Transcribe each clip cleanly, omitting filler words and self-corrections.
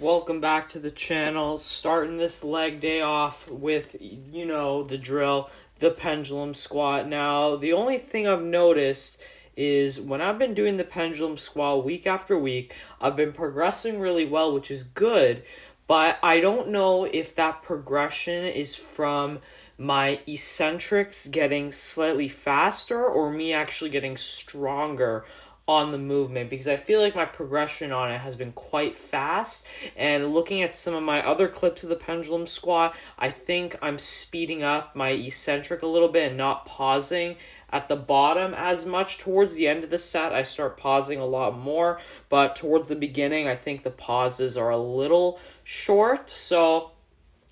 Welcome back to the channel. Starting this leg day off with, the drill, the pendulum squat. Now, the only thing I've noticed is when I've been doing the pendulum squat week after week, I've been progressing really well, which is good, but I don't know if that progression is from my eccentrics getting slightly faster or me actually getting stronger on the movement, because I feel like my progression on it has been quite fast. And looking at some of my other clips of the pendulum squat, I think I'm speeding up my eccentric a little bit and not pausing at the bottom as much. Towards the end of the set, I start pausing a lot more, but towards the beginning, I think the pauses are a little short. So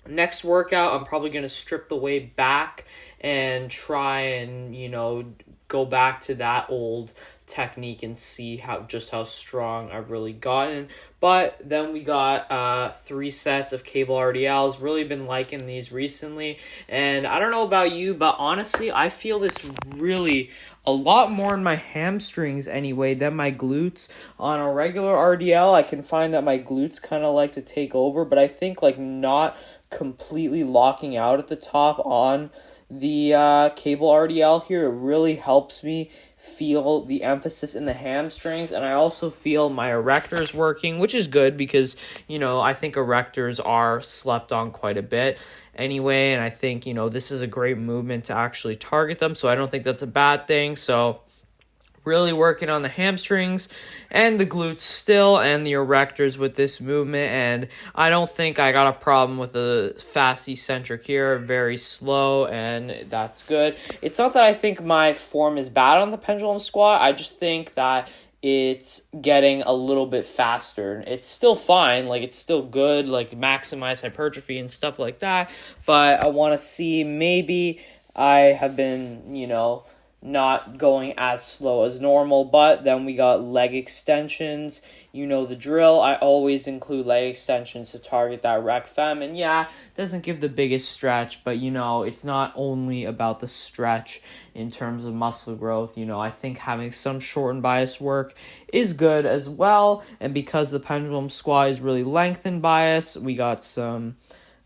next workout, I'm probably going to strip the weight back and try and, go back to that old technique and see how strong I've really gotten. But then we got 3 sets of cable RDLs. Really been liking these recently. And I don't know about you, but honestly, I feel this really a lot more in my hamstrings anyway than my glutes. On a regular RDL, I can find that my glutes kind of like to take over, but I think not completely locking out at the top on the cable RDL here, it really helps me feel the emphasis in the hamstrings, and I also feel my erectors working, which is good because, I think erectors are slept on quite a bit anyway, and I think, this is a great movement to actually target them, so I don't think that's a bad thing. So really working on the hamstrings and the glutes still and the erectors with this movement, and I don't think I got a problem with the fast eccentric here. Very slow, and that's good. It's not that I think my form is bad on the pendulum squat, I just think that it's getting a little bit faster. It's still fine, it's still good, maximize hypertrophy and stuff like that, but I want to see, maybe I have been, not going as slow as normal. But then we got leg extensions. The drill. I always include leg extensions to target that rec fem. And yeah, it doesn't give the biggest stretch, but it's not only about the stretch in terms of muscle growth. I think having some short and bias work is good as well. And because the pendulum squat is really lengthened bias, we got some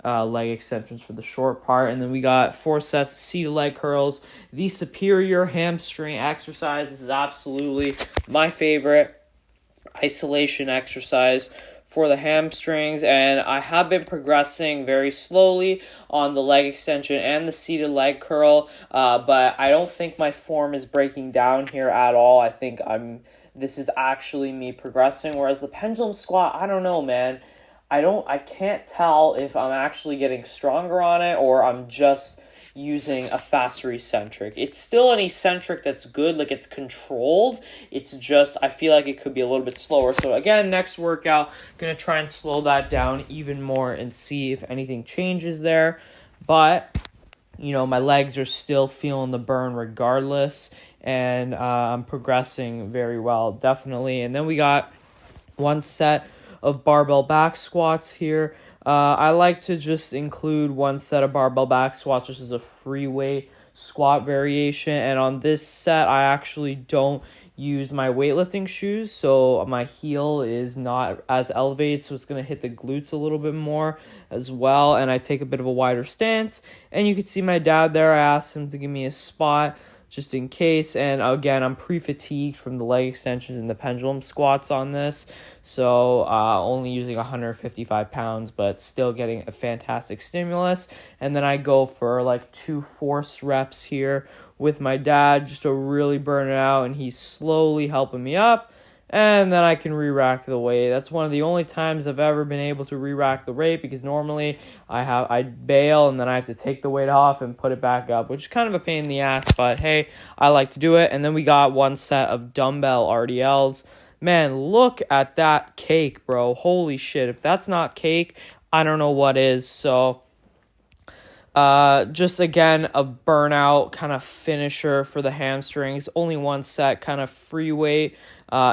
leg extensions for the short part, and then we got 4 sets of seated leg curls, the superior hamstring exercise. This is absolutely my favorite isolation exercise for the hamstrings, and I have been progressing very slowly on the leg extension and the seated leg curl, but I don't think my form is breaking down here at all. I think this is actually me progressing, whereas the pendulum squat, I don't know, man. I can't tell if I'm actually getting stronger on it or I'm just using a faster eccentric. It's still an eccentric that's good, it's controlled. It's just, I feel like it could be a little bit slower. So again, next workout, going to try and slow that down even more and see if anything changes there. But, my legs are still feeling the burn regardless, and I'm progressing very well, definitely. And then we got 1 set of barbell back squats here. I like to just include 1 set of barbell back squats just as a free weight squat variation. And on this set, I actually don't use my weightlifting shoes, so my heel is not as elevated, so it's going to hit the glutes a little bit more as well. And I take a bit of a wider stance. And you can see my dad there. I asked him to give me a spot just in case. And again, I'm pre-fatigued from the leg extensions and the pendulum squats on this. So only using 155 pounds, but still getting a fantastic stimulus. And then I go for 2 force reps here with my dad just to really burn it out. And he's slowly helping me up. And then I can re-rack the weight. That's one of the only times I've ever been able to re-rack the weight, because normally I bail and then I have to take the weight off and put it back up, which is kind of a pain in the ass, but hey, I like to do it. And then we got 1 set of dumbbell RDLs. Man, look at that cake, bro. Holy shit. If that's not cake, I don't know what is. So just again, a burnout kind of finisher for the hamstrings. Only 1 set, kind of free weight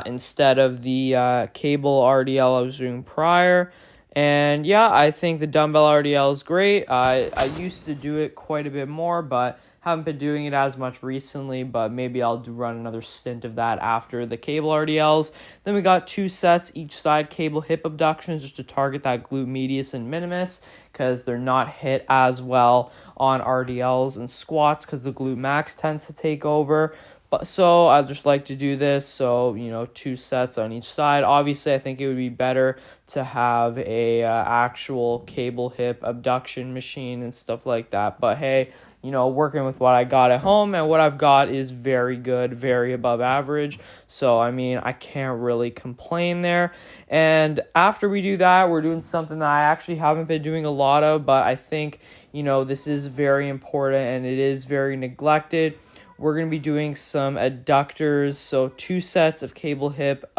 instead of the cable RDL I was doing prior. And yeah, I think the dumbbell RDL is great. I used to do it quite a bit more, but haven't been doing it as much recently, but maybe I'll run another stint of that after the cable RDLs. Then we got 2 sets each side cable hip abductions just to target that glute medius and minimus, because they're not hit as well on RDLs and squats because the glute max tends to take over. But so I just like to do this. So, 2 sets on each side. Obviously, I think it would be better to have a actual cable hip abduction machine and stuff like that. But hey, working with what I got at home, and what I've got is very good, very above average. So, I can't really complain there. And after we do that, we're doing something that I actually haven't been doing a lot of, but I think, this is very important and it is very neglected. We're going to be doing some adductors, so 2 sets of cable hip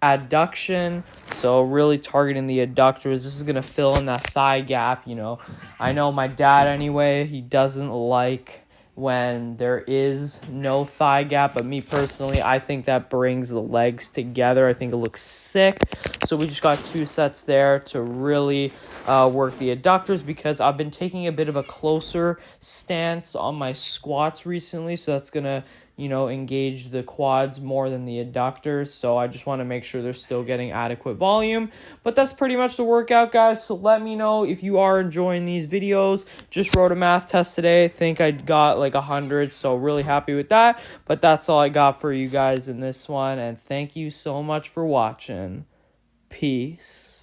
adduction, so really targeting the adductors. This is going to fill in that thigh gap. I know my dad anyway, he doesn't like when there is no thigh gap, but me personally, I think that brings the legs together. I think it looks sick. So we just got 2 sets there to really work the adductors, because I've been taking a bit of a closer stance on my squats recently, so that's gonna engage the quads more than the adductors. So I just want to make sure they're still getting adequate volume. But that's pretty much the workout, guys. So let me know if you are enjoying these videos. Just wrote a math test today. I think I got like 100, so really happy with that. But that's all I got for you guys in this one, and thank you so much for watching. Peace.